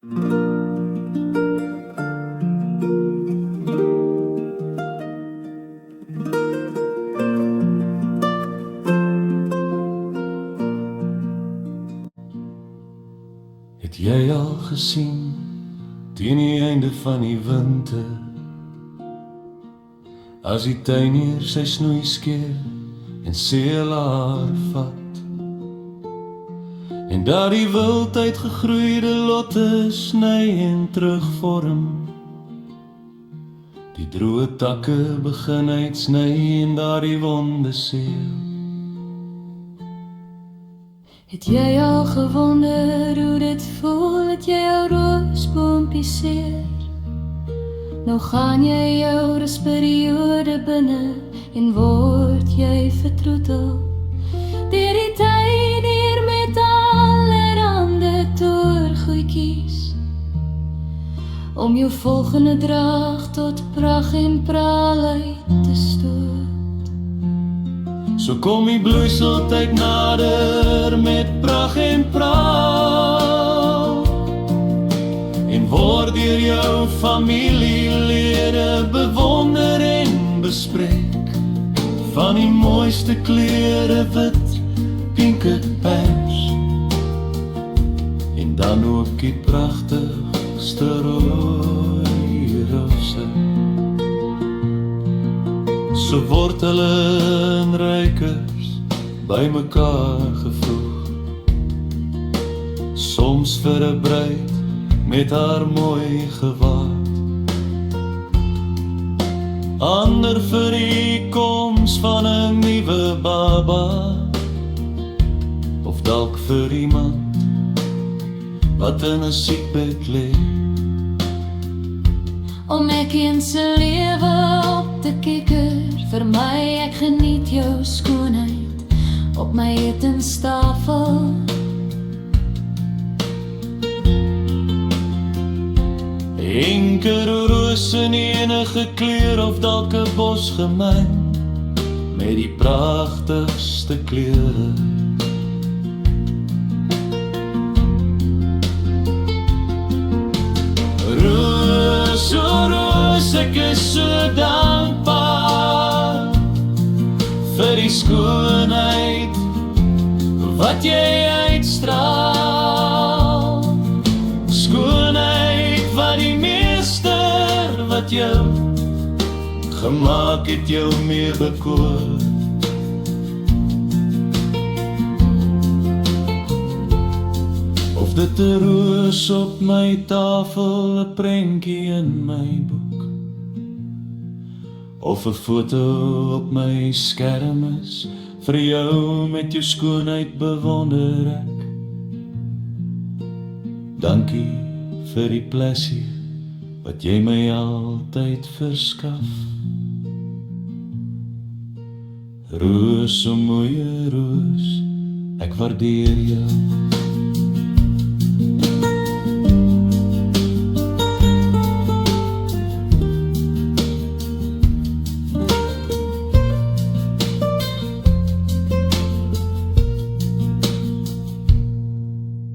Het jy al gesien teen die einde van die winter, as die tuinier sy snoei skeer en seelaar vat, en dat die wild uitgegroeide lotte sny en terugvorm, die droë takke begin uitsny en daar die wonde seel. Het jy al gewonder hoe dit voel, het jy jou roosboompie seer? Nou gaan jy jou rusperiode binne en word jy vertroetel deur die tuinier met allerhande toergoedjies om jou volgende draag tot pragt en praal uit te stoot. So kom die bloeiseltyd nader met pragt en praal, en word deur jou familielede bewonder en bespreek, van die mooiste kleure wit, pinke pers, en dan ook die pragtigste rooi rose. So word hulle in ruikers by mekaar gevoeg, soms vir 'n bruid met haar mooi gewaad, ander vir die koms van 'n nuwe baba, of dalk vir iemand wat in 'n siekbed lê, om elkeen se lewe op te kikker. Vir my, ek geniet jou skoonheid op my etenstafel. Enker roos in enige kleur of dalk 'n bos gemyn met die pragtigste kleure. Roos, oh roos, ek is so dankbaar vir die skoonheid wat jy uitstraal. Skoonheid wat die meester wat jou gemaak het jou meer bekoor. Of dit 'n roos op my tafel, 'n prentjie in my boek, of 'n foto op my skerm is, vir jou met jou skoonheid bewonder ek. Dankie vir die plesier wat jy my altyd verskaf. Roos, o mooie roos, ek waardeer jou.